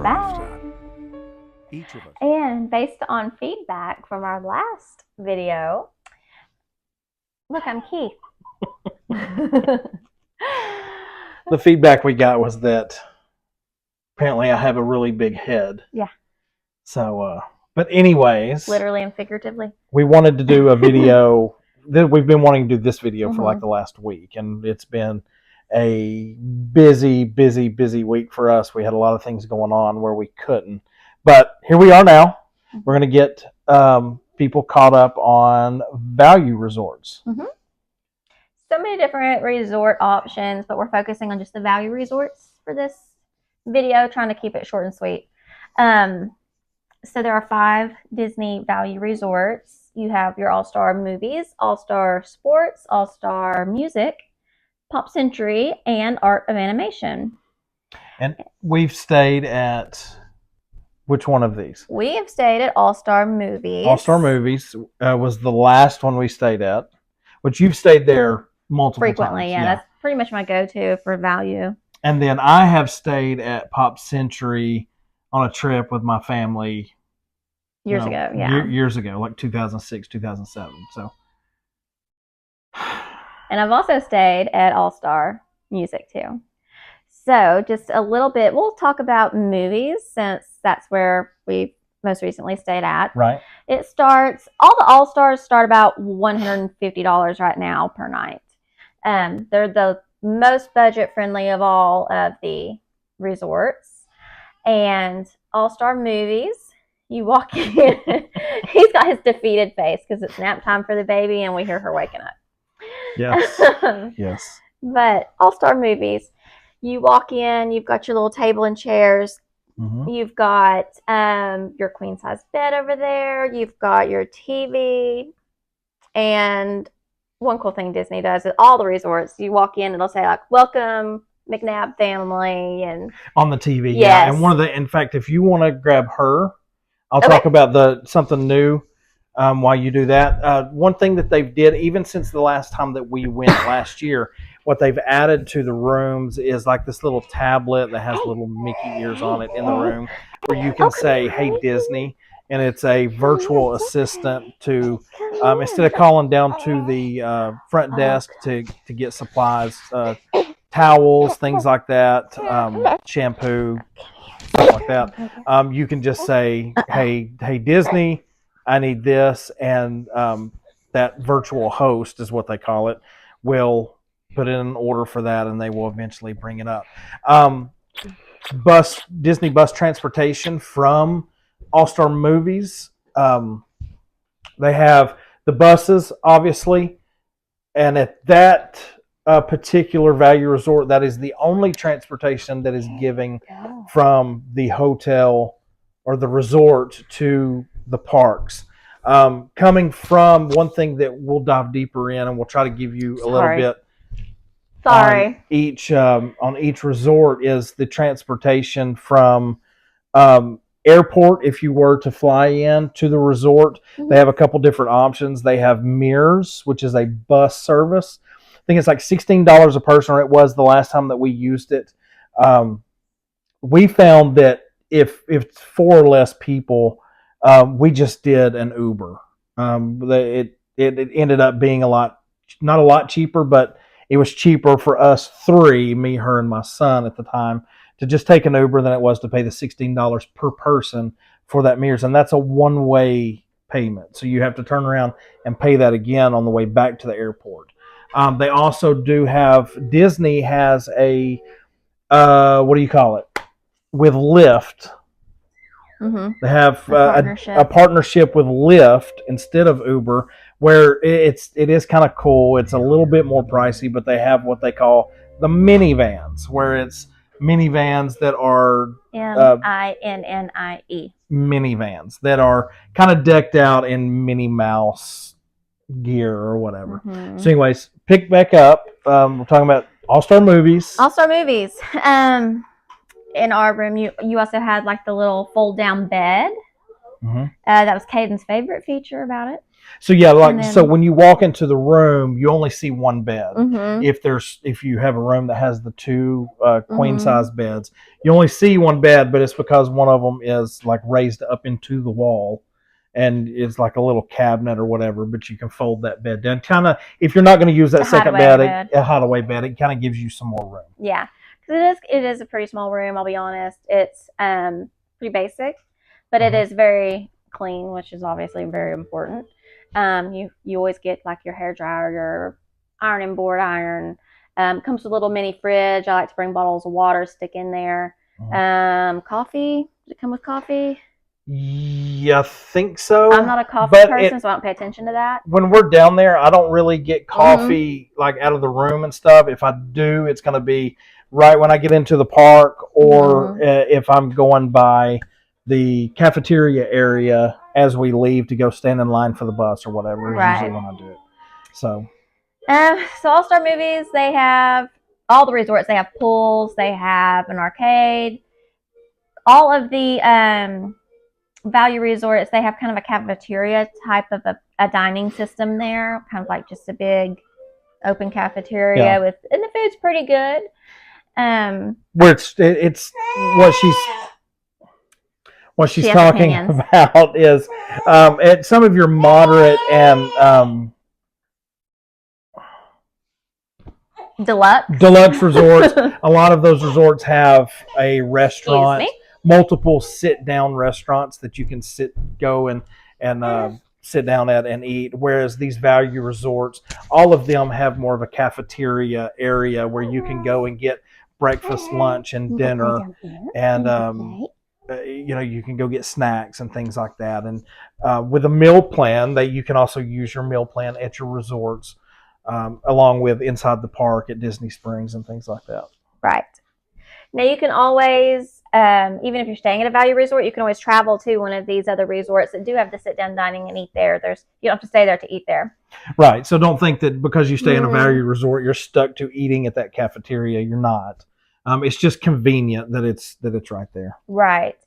back. Each of us. And based on feedback from our last video, look, I'm Keith. The feedback we got was that apparently I have a really big head. Yeah. So, but anyways. Literally and figuratively. We wanted to do a video. We've been wanting to do this video for like the last week, and it's been a busy week for us. We had a lot of things going on where we couldn't. But here we are now. We're going to get people caught up on value resorts. So many different resort options, but we're focusing on just the value resorts for this video, trying to keep it short and sweet. So there are 5 Disney value resorts. You have your All-Star Movies, All-Star Sports, All-Star Music, Pop Century, and Art of Animation. And we've stayed at which one of these? We have stayed at All-Star Movies. All-Star Movies was the last one we stayed at, which you've stayed there frequently times. Yeah, that's pretty much my go-to for value. And then I have stayed at Pop Century on a trip with my family years ago, like 2006, 2007. So, and I've also stayed at All-Star Music too. So just a little bit, we'll talk about movies since that's where we most recently stayed at. Right. It starts, all the All-Stars start about $150 right now per night. They're the most budget friendly of all of the resorts. And All-Star Movies, you walk in, he's got his defeated face because it's nap time for the baby and we hear her waking up. Yes. Yes. But All-Star Movies, you walk in, you've got your little table and chairs. You've got your queen size bed over there. You've got your TV. And one cool thing Disney does at all the resorts, you walk in and it'll say like, welcome McNabb family, and on the TV. Yes. Yeah. And in fact, if you want to grab her, I'll talk about something new while you do that. One thing that they've did, even since the last time that we went last year, what they've added to the rooms is like this little tablet that has little Mickey ears on it in the room where you can say, hey, Disney, and it's a virtual assistant to, instead of calling down to the front desk to get supplies, towels, things like that, shampoo, stuff like that, you can just say, hey, Disney, I need this, and that virtual host is what they call it, will put in an order for that, and they will eventually bring it up. Disney bus transportation from All-Star Movies. They have the buses, obviously, and at that particular value resort, that is the only transportation that is giving from the hotel or the resort to the parks. Coming from one thing that we'll dive deeper in, and we'll try to give you a little bit on each resort, is the transportation from airport. If you were to fly in to the resort, they have a couple different options. They have Mears, which is a bus service. I think it's like $16 a person, or it was the last time that we used it. We found that if 4 or less people, we just did an Uber. It ended up being not a lot cheaper, but it was cheaper for us 3, me, her, and my son at the time, to just take an Uber than it was to pay the $16 per person for that Mears. And that's a one-way payment. So you have to turn around and pay that again on the way back to the airport. They also do have, Disney has a, what do you call it? With Lyft. They have a partnership with Lyft instead of Uber, where it is kind of cool. It's a little bit more pricey, but they have what they call the minivans, where it's minivans that are MINNIE minivans that are kind of decked out in Minnie Mouse gear or whatever. So anyways, pick back up. We're talking about All-Star Movies. All-Star Movies. In our room, you also had like the little fold-down bed. That was Caden's favorite feature about it. So yeah, And then- so when you walk into the room, you only see one bed. Mhm. If you have a room that has the two queen size beds, you only see one bed, but it's because one of them is like raised up into the wall, and it's like a little cabinet or whatever. But you can fold that bed down. Kind of, if you're not going to use that second bed, a hideaway bed, it kind of gives you some more room. Yeah, because it is a pretty small room. I'll be honest. It's pretty basic, but it is very clean, which is obviously very important. You always get like your hair dryer, your ironing board iron. Comes with a little mini fridge. I like to bring bottles of water, stick in there. Coffee. Does it come with coffee? Yeah, I think so. I'm not a coffee person, so I don't pay attention to that. When we're down there, I don't really get coffee like out of the room and stuff. If I do, it's going to be right when I get into the park, or if I'm going by the cafeteria area as we leave to go stand in line for the bus or whatever. Is usually when I do it. So All Star Movies, they have all the resorts. They have pools. They have an arcade. All of the value resorts, they have kind of a cafeteria type of a dining system there, kind of like just a big open cafeteria and the food's pretty good. Where it's what she's talking about is at some of your moderate and deluxe resorts. A lot of those resorts have a restaurant, multiple sit-down restaurants that you can go and sit down at and eat. Whereas these value resorts, all of them have more of a cafeteria area where you can go and get breakfast, lunch, and dinner, and you can go get snacks and things like that. And with a meal plan, you can also use your meal plan at your resorts. Along with inside the park at Disney Springs and things like that. Right. Now you can always, even if you're staying at a value resort, you can always travel to one of these other resorts that do have the sit-down dining and eat there. You don't have to stay there to eat there. Right. So don't think that because you stay in a value resort, you're stuck to eating at that cafeteria. You're not. It's just convenient that it's right there. Right.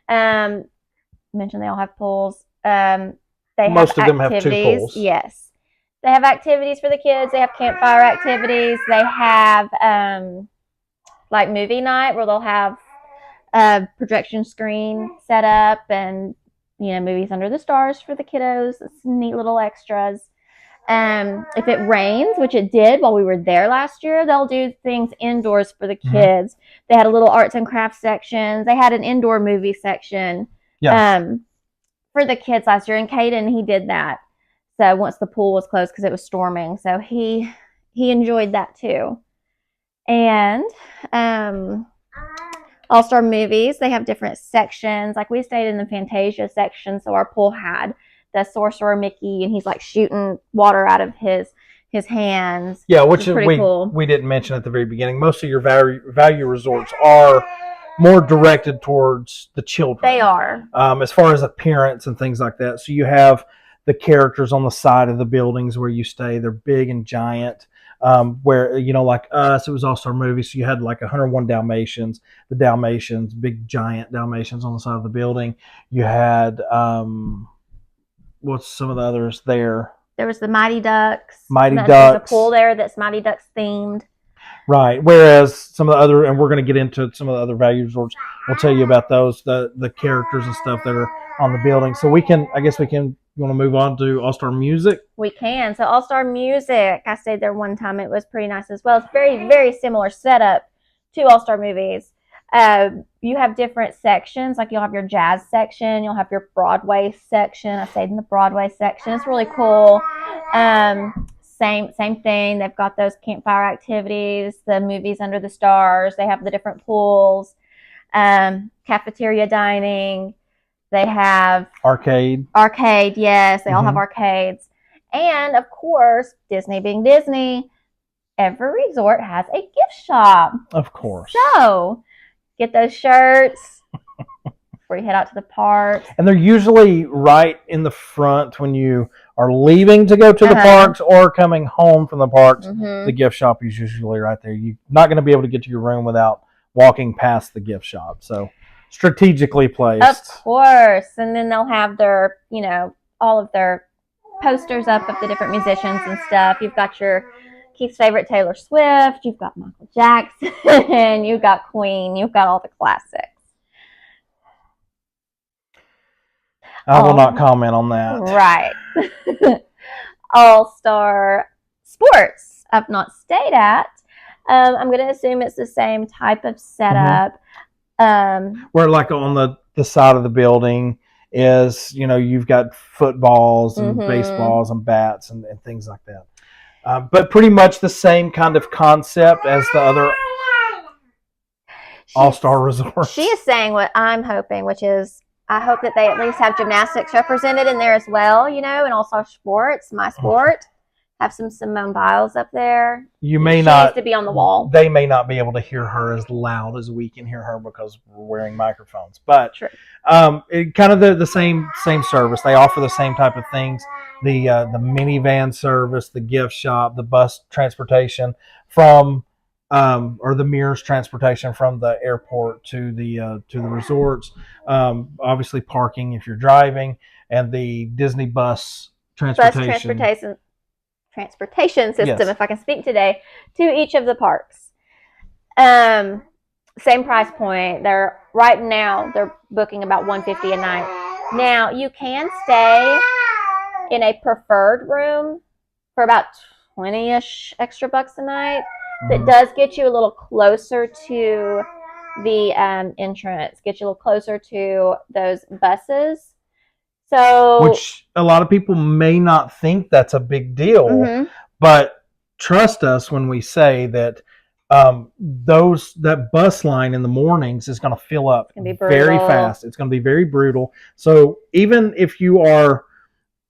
Mentioned they all have pools. Most of them have 2 pools. Yes. They have activities for the kids. They have campfire activities. They have like movie night where they'll have a projection screen set up and movies under the stars for the kiddos. It's neat little extras. If it rains, which it did while we were there last year, they'll do things indoors for the kids. They had a little arts and crafts section. They had an indoor movie section for the kids last year. And Caden, he did that. So once the pool was closed because it was storming, so he enjoyed that too. And All Star Movies, they have different sections. Like we stayed in the Fantasia section, so our pool had the Sorcerer Mickey, and he's like shooting water out of his hands. Yeah, which we didn't mention at the very beginning. Most of your value resorts are more directed towards the children. They are. As far as appearance and things like that. So you have the characters on the side of the buildings where you stay. They're big and giant. Where, like us, it was All Star Movies. So you had like 101 Dalmatians, the Dalmatians, big giant Dalmatians on the side of the building. You had, what's some of the others there? There was the Mighty Ducks. There's a pool there that's Mighty Ducks themed. Right. Whereas some of the other, and we're going to get into some of the other value resorts, we'll tell you about those, the characters and stuff that are on the building. So you want to move on to All Star Music? We can. So All Star Music, I stayed there one time. It was pretty nice as well. It's very, very similar setup to All Star Movies. You have different sections. Like you'll have your jazz section. You'll have your Broadway section. I stayed in the Broadway section. It's really cool. Same thing. They've got those campfire activities, the movies under the stars. They have the different pools, cafeteria dining. They have arcade, yes. They all have arcades. And, of course, Disney being Disney, every resort has a gift shop. Of course. So, get those shirts before you head out to the park. And they're usually right in the front when you are leaving to go to the parks or coming home from the parks. The gift shop is usually right there. You're not going to be able to get to your room without walking past the gift shop. So, strategically placed. Of course. And then they'll have their, all of their posters up of the different musicians and stuff. You've got your Keith's favorite Taylor Swift. You've got Michael Jackson. You've got Queen. You've got all the classics. I will not comment on that. Right. All-Star Sports I've not stayed at. I'm going to assume it's the same type of setup. Where like on the side of the building is, you've got footballs and baseballs and bats and things like that. But pretty much the same kind of concept as the other All-Star resorts. She is saying what I'm hoping, which is I hope that they at least have gymnastics represented in there as well, and All-Star Sports, my sport. Have some Simone Biles up there. You may she not needs to be on the wall. They may not be able to hear her as loud as we can hear her because we're wearing microphones. But it kind of the same service. They offer the same type of things. The minivan service, the gift shop, the bus transportation from or the Mears transportation from the airport to the resorts. Obviously parking if you're driving, and the Disney bus transportation system, yes. If I can speak today, to each of the parks. Same price point. They're booking about $150 a night. Now you can stay in a preferred room for about 20-ish extra bucks a night. That does get you a little closer to the entrance, get you a little closer to those buses. So, which a lot of people may not think that's a big deal, but trust us when we say that that bus line in the mornings is going to fill up very fast. It's going to be very brutal. So even if you are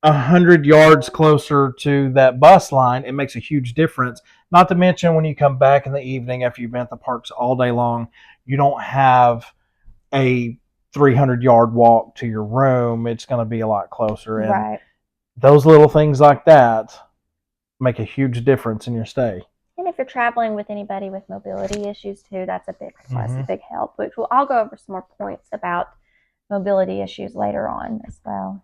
100 yards closer to that bus line, it makes a huge difference. Not to mention when you come back in the evening after you've been at the parks all day long, you don't have a 300-yard walk to your room. It's going to be a lot closer. And those little things like that make a huge difference in your stay. And if you're traveling with anybody with mobility issues too, that's a big plus, a big help, which I'll go over some more points about mobility issues later on as well.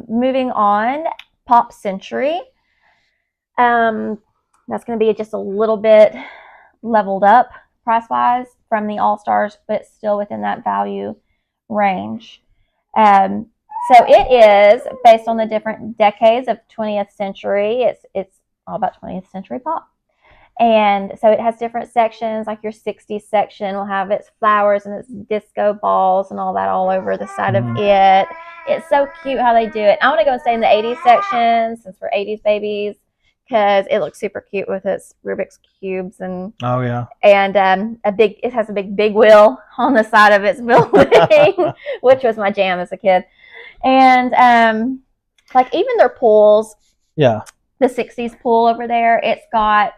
Moving on, Pop Century. That's going to be just a little bit leveled up price-wise from the All-Stars, but it's still within that value range. So it is based on the different decades of 20th century. It's all about 20th century pop. And so it has different sections, like your 60s section will have its flowers and its disco balls and all that all over the side of it. It's so cute how they do it. I want to go and stay in the 80s section since we're 80s babies, because it looks super cute with its Rubik's cubes and it has a big wheel on the side of its building, which was my jam as a kid. And like even their pools, the 60s pool over there, it's got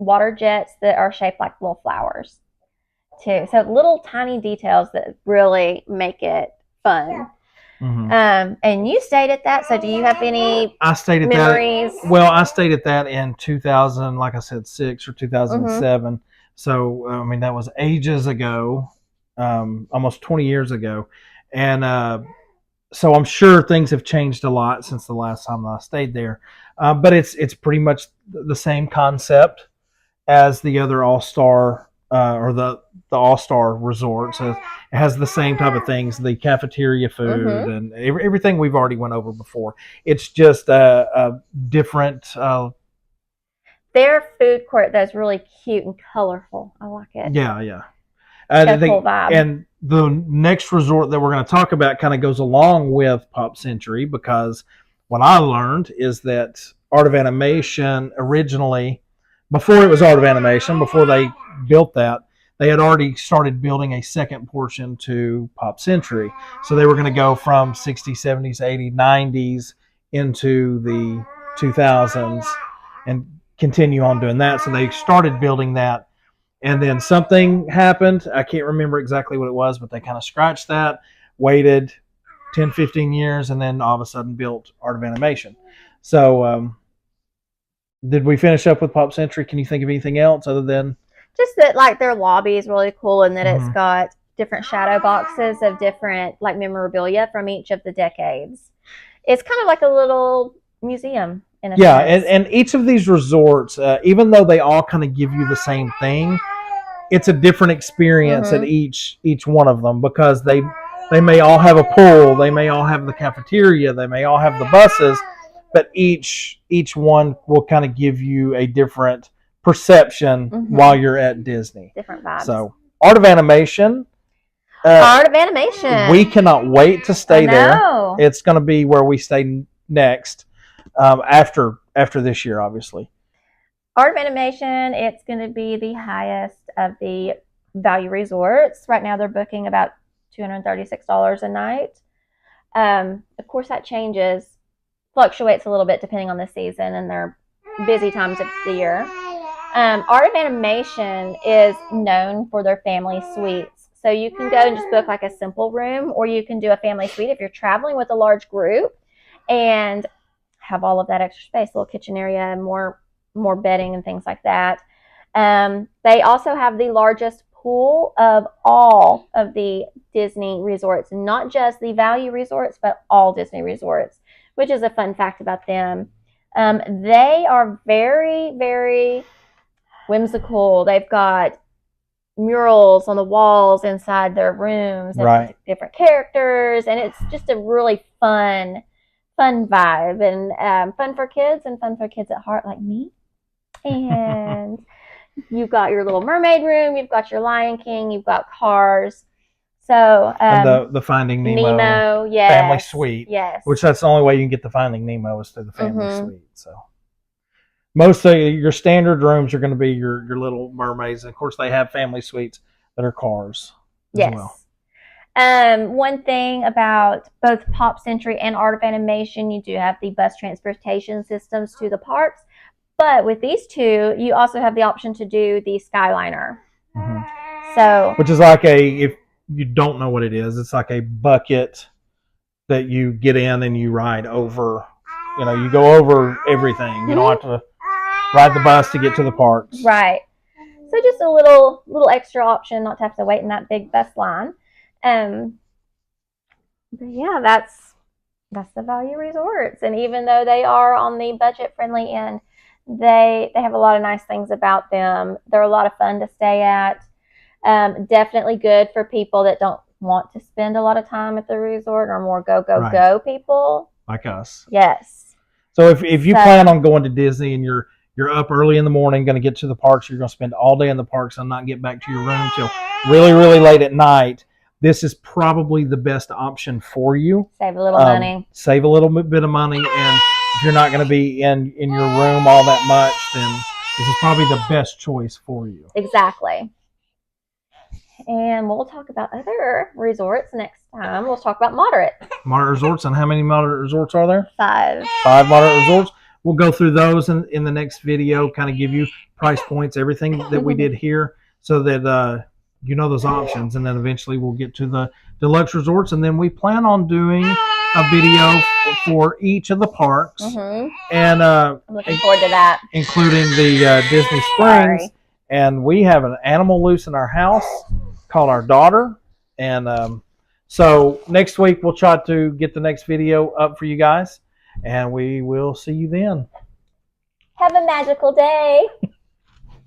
water jets that are shaped like little flowers too. So little tiny details that really make it fun. And you stayed at that, so do you have any memories? I stayed at that in 2000, like I said, 6 or 2007. So I mean, that was ages ago, almost 20 years ago. And so I'm sure things have changed a lot since the last time I stayed there. But it's pretty much the same concept as the other All-Star or the All-Star resorts. It has the same type of things, the cafeteria food and everything we've already went over before. It's just a different... Their food court that's really cute and colorful. I like it. Yeah. Cool vibe. And the next resort that we're going to talk about kind of goes along with Pop Century, because what I learned is that Art of Animation originally, before it was Art of Animation, before they built that, they had already started building a second portion to Pop Century. So they were going to go from 60s, 70s, 80s, 90s into the 2000s and continue on doing that. So they started building that. And then something happened. I can't remember exactly what it was, but they kind of scratched that, waited 10, 15 years, and then all of a sudden built Art of Animation. So did we finish up with Pop Century? Can you think of anything else other than... Just that, like, their lobby is really cool, and that it's got different shadow boxes of different, like, memorabilia from each of the decades. it's kind of like a little museum in a Yeah, sense. and each of these resorts, even though they all kind of give you the same thing, it's a different experience at each one of them, because they may all have a pool, they may all have the cafeteria, they may all have the buses, but each one will kind of give you a different perception while you're at Disney. Different vibes. So, Art of Animation. Art of Animation. We cannot wait to stay there. It's going to be where we stay next, after this year, obviously. Art of Animation, it's going to be the highest of the value resorts. Right now they're booking about $236 a night. Of course, that fluctuates a little bit depending on the season and their busy times of the year. Art of Animation is known for their family suites. So you can go and just book like a simple room, or you can do a family suite if you're traveling with a large group and have all of that extra space, little kitchen area, more bedding and things like that. They also have the largest pool of all of the Disney resorts, not just the value resorts, but all Disney resorts, which is a fun fact about them. They are very, very whimsical. They've got murals on the walls inside their rooms, and different characters, and it's just a really fun vibe, and fun for kids at heart like me. And you've got your Little Mermaid room, you've got your Lion King, you've got Cars. So and the Finding Nemo yes, family suite, yes, which that's the only way you can get the Finding Nemo is through the family suite. So most of your standard rooms are going to be your Little Mermaids, and of course they have family suites that are Cars as well. One thing about both Pop Century and Art of Animation, you do have the bus transportation systems to the parks. But with these two, you also have the option to do the Skyliner. So, which is like if you don't know what it is, it's like a bucket that you get in and you ride over. You know, you go over everything. You don't have to ride the bus to get to the parks. Right. So just a little extra option, not to have to wait in that big bus line. But yeah, that's the value resorts. And even though they are on the budget friendly end, they have a lot of nice things about them. They're a lot of fun to stay at. Definitely good for people that don't want to spend a lot of time at the resort, or more go people like us. Yes. So if you plan on going to Disney and you're up early in the morning, going to get to the parks, you're going to spend all day in the parks and not get back to your room till really, really late at night, this is probably the best option for you. Save a little money. Save a little bit of money, and if you're not going to be in your room all that much, then this is probably the best choice for you. Exactly. And we'll talk about other resorts next time. We'll talk about moderate resorts. And how many moderate resorts are there? 5. 5 moderate resorts. We'll go through those in the next video, kind of give you price points, everything that we did here, so that you know those options. And then eventually we'll get to the deluxe resorts, and then we plan on doing a video for each of the parks. And I'm looking forward to that, including the Disney Springs. And we have an animal loose in our house called our daughter. And so next week we'll try to get the next video up for you guys, and we will see you then. Have a magical day.